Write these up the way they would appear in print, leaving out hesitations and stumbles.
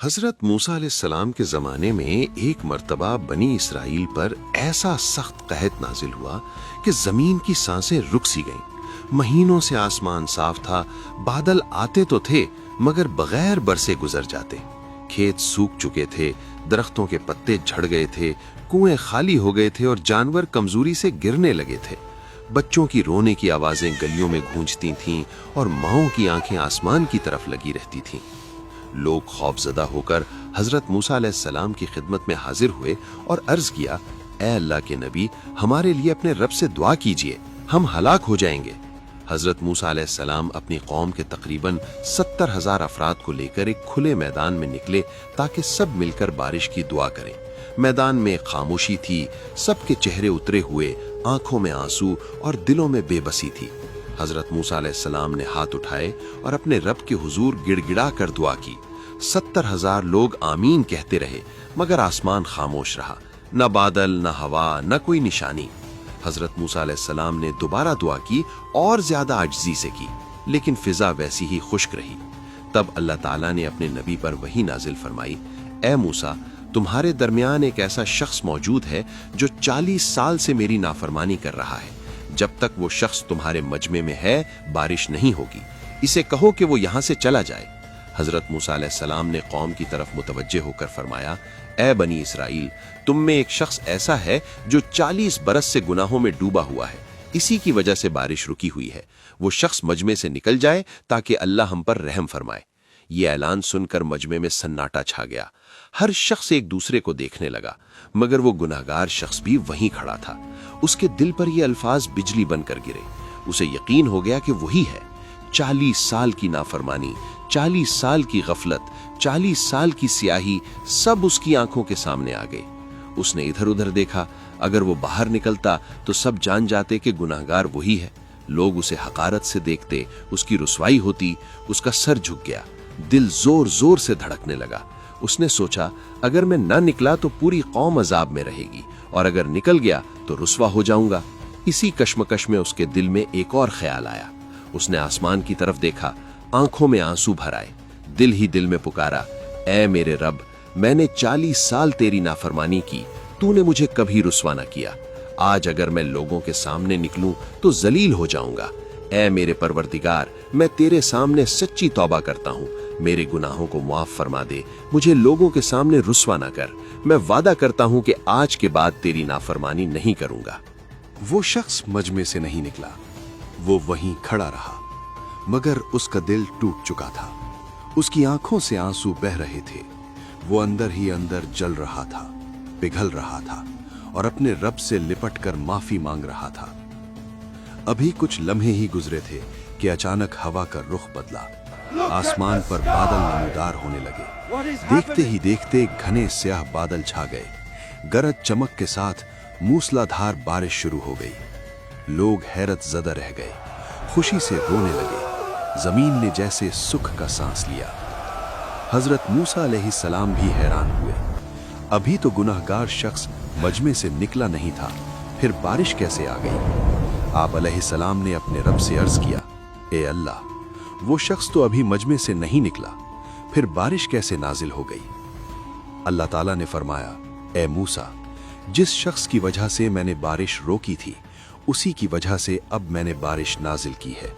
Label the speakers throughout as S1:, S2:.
S1: حضرت موسیٰ علیہ السلام کے زمانے میں ایک مرتبہ بنی اسرائیل پر ایسا سخت قحط نازل ہوا کہ زمین کی سانسیں رک سی گئیں۔ مہینوں سے آسمان صاف تھا، بادل آتے تو تھے مگر بغیر برسے گزر جاتے۔ کھیت سوکھ چکے تھے، درختوں کے پتے جھڑ گئے تھے، کنویں خالی ہو گئے تھے اور جانور کمزوری سے گرنے لگے تھے۔ بچوں کی رونے کی آوازیں گلیوں میں گونجتی تھیں اور ماؤں کی آنکھیں آسمان کی طرف لگی رہتی تھیں۔ لوگ خوفزدہ ہو کر حضرت موسیٰ علیہ السلام کی خدمت میں حاضر ہوئے اور عرض کیا، اے اللہ کے نبی، ہمارے لیے اپنے رب سے دعا کیجئے، ہم ہلاک ہو جائیں گے۔ حضرت موسیٰ علیہ السلام اپنی قوم کے تقریباً 70,000 افراد کو لے کر ایک کھلے میدان میں نکلے تاکہ سب مل کر بارش کی دعا کریں۔ میدان میں خاموشی تھی، سب کے چہرے اترے ہوئے، آنکھوں میں آنسو اور دلوں میں بے بسی تھی۔ حضرت موسیٰ علیہ السلام نے ہاتھ اٹھائے اور اپنے رب کے حضور گڑ گڑا کر دعا کی۔ 70,000 لوگ آمین کہتے رہے مگر آسمان خاموش رہا، نہ بادل، نہ ہوا، نہ کوئی نشانی۔ حضرت موسیٰ علیہ السلام نے دوبارہ دعا کی اور زیادہ عاجزی سے کی، لیکن فضا ویسی ہی خشک رہی۔ تب اللہ تعالیٰ نے اپنے نبی پر وحی نازل فرمائی، اے موسیٰ، تمہارے درمیان ایک ایسا شخص موجود ہے جو 40 سال سے میری نافرمانی کر رہا ہے۔ جب تک وہ شخص تمہارے مجمع میں ہے بارش نہیں ہوگی، اسے کہو کہ وہ یہاں سے چلا جائے۔ حضرت موسیٰ علیہ السلام نے قوم کی طرف متوجہ ہو کر فرمایا، اے بنی اسرائیل، تم میں ایک شخص ایسا ہے جو 40 برس سے گناہوں میں ڈوبا ہوا ہے، اسی کی وجہ سے بارش رکی ہوئی ہے۔ وہ شخص مجمع سے نکل جائے تاکہ اللہ ہم پر رحم فرمائے۔ یہ اعلان سن کر مجمع میں سناٹا چھا گیا۔ ہر شخص ایک دوسرے کو دیکھنے لگا مگر وہ گناہگار شخص بھی وہیں کھڑا تھا۔ اس کے دل پر یہ الفاظ بجلی بن کر گرے۔ اسے یقین ہو گیا کہ وہی ہے۔ 40 سال کی نافرمانی، 40 سال کی غفلت، 40 سال کی سیاہی سب اس کی آنکھوں کے سامنے آ گئے۔ اس نے ادھر ادھر دیکھا، اگر وہ باہر نکلتا تو سب جان جاتے کہ گناہگار وہی ہے۔ لوگ اسے حقارت سے دیکھتے، اس کی رسوائی ہوتی۔ اس کا سر جھک گیا، دل زور زور سے دھڑکنے لگا۔ اس نے سوچا، اگر میں نہ نکلا تو پوری قوم عذاب میں رہے گی، اور اگر نکل گیا تو رسوا ہو جاؤں گا۔ اسی کشمکش میں اس کے دل میں ایک اور خیال آیا۔ اس نے آسمان کی طرف دیکھا، آنکھوں میں آنسو بھر آئے، دل ہی دل میں پکارا، اے میرے رب، میں نے 40 سال تیری نافرمانی کی، تو نے مجھے کبھی رسوا نہ کیا۔ آج اگر میں لوگوں کے سامنے نکلوں تو ذلیل ہو جاؤں گا۔ اے میرے پروردگار، میں تیرے سامنے سچی توبہ کرتا ہوں، میرے گناہوں کو معاف فرما دے، مجھے لوگوں کے سامنے رسوا نہ کر۔ میں وعدہ کرتا ہوں کہ آج کے بعد تیری نافرمانی نہیں کروں گا۔ وہ شخص مجمع سے نہیں نکلا، وہ وہیں کھڑا رہا، مگر اس کا دل ٹوٹ چکا تھا۔ اس کی آنکھوں سے آنسو بہہ رہے تھے۔ وہ اندر ہی اندر جل رہا تھا، پگھل رہا تھا اور اپنے رب سے لپٹ کر معافی مانگ رہا تھا۔ ابھی کچھ لمحے ہی گزرے تھے کہ اچانک ہوا کا رخ بدلا۔ آسمان پر بادل نمودار ہونے لگے۔ دیکھتے ہی دیکھتے گھنے سیاہ بادل چھا گئے۔ گرج چمک کے ساتھ موسلا دھار بارش شروع ہو گئی۔ لوگ حیرت زدہ رہ گئے، خوشی سے رونے لگے۔ زمین نے جیسے سکھ کا سانس لیا۔ حضرت موسیٰ علیہ السلام بھی حیران ہوئے۔ ابھی تو گناہگار شخص مجمع سے نکلا نہیں تھا، پھر بارش کیسے آ گئی؟ آپ علیہ السلام نے اپنے رب سے عرض کیا، اے اللہ، وہ شخص تو ابھی مجمع سے نہیں نکلا، پھر بارش کیسے نازل ہو گئی؟ اللہ تعالیٰ نے فرمایا، اے موسیٰ، جس شخص کی وجہ سے میں نے بارش روکی تھی، اسی کی وجہ سے اب میں نے بارش نازل کی ہے۔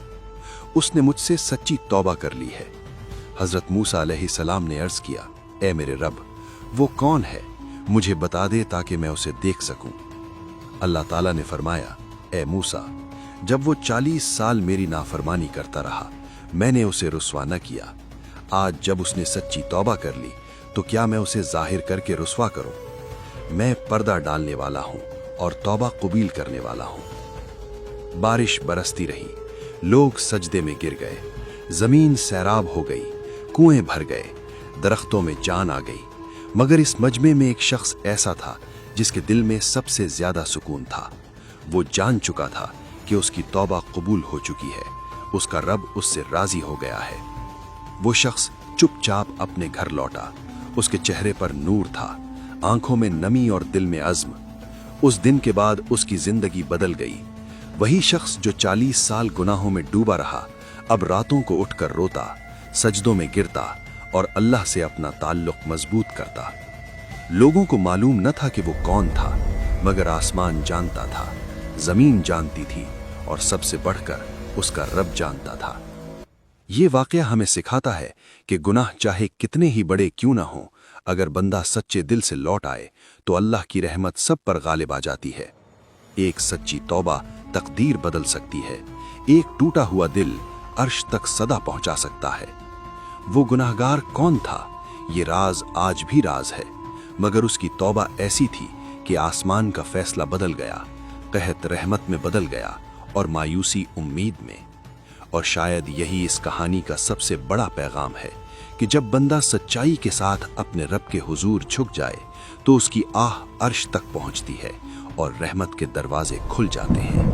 S1: اس نے مجھ سے سچی توبہ کر لی ہے۔ حضرت موسیٰ علیہ السلام نے عرض کیا، اے میرے رب، وہ کون ہے؟ مجھے بتا دے تاکہ میں اسے دیکھ سکوں۔ اللہ تعالیٰ نے فرمایا، اے موسیٰ، جب وہ 40 سال میری نافرمانی کرتا رہا، میں نے اسے رسوا نہ کیا۔ آج جب اس نے سچی توبہ کر لی تو کیا میں اسے ظاہر کر کے رسوا کروں؟ میں پردہ ڈالنے والا ہوں اور توبہ قبول کرنے والا ہوں۔ بارش برستی رہی، لوگ سجدے میں گر گئے، زمین سیراب ہو گئی، کنویں بھر گئے، درختوں میں جان آ گئی، مگر اس مجمع میں ایک شخص ایسا تھا جس کے دل میں سب سے زیادہ سکون تھا۔ وہ جان چکا تھا کہ اس کی توبہ قبول ہو چکی ہے، اس کا رب اس سے راضی ہو گیا ہے۔ وہ شخص چپ چاپ اپنے گھر لوٹا، اس کے چہرے پر نور تھا، آنکھوں میں نمی اور دل میں عزم۔ اس دن کے بعد اس کی زندگی بدل گئی۔ وہی شخص جو 40 سال گناہوں میں ڈوبا رہا، اب راتوں کو اٹھ کر روتا، سجدوں میں گرتا
S2: اور اللہ سے اپنا تعلق مضبوط کرتا۔ لوگوں کو معلوم نہ تھا کہ وہ کون تھا، مگر آسمان جانتا تھا، زمین جانتی تھی، اور سب سے بڑھ کر اس کا رب جانتا تھا۔ یہ واقعہ ہمیں سکھاتا ہے کہ گناہ چاہے کتنے ہی بڑے کیوں نہ ہوں، اگر بندہ سچے دل سے لوٹ آئے تو اللہ کی رحمت سب پر غالب آ جاتی ہے۔ ایک سچی توبہ تقدیر بدل سکتی ہے، ایک ٹوٹا ہوا دل عرش تک صدا پہنچا سکتا ہے۔ وہ گناہگار کون تھا؟ یہ راز آج بھی راز ہے، مگر اس کی توبہ ایسی تھی کہ آسمان کا فیصلہ بدل گیا، قحط رحمت میں بدل گیا اور مایوسی امید میں۔ اور شاید یہی اس کہانی کا سب سے بڑا پیغام ہے کہ جب بندہ سچائی کے ساتھ اپنے رب کے حضور جھک جائے تو اس کی آہ عرش تک پہنچتی ہے اور رحمت کے دروازے کھل جاتے ہیں۔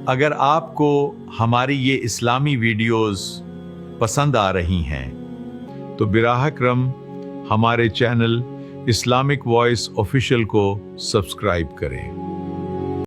S3: اگر آپ کو ہماری یہ اسلامی ویڈیوز پسند آ رہی ہیں تو براہ کرم ہمارے چینل اسلامک وائس آفیشیل کو سبسکرائب کریں۔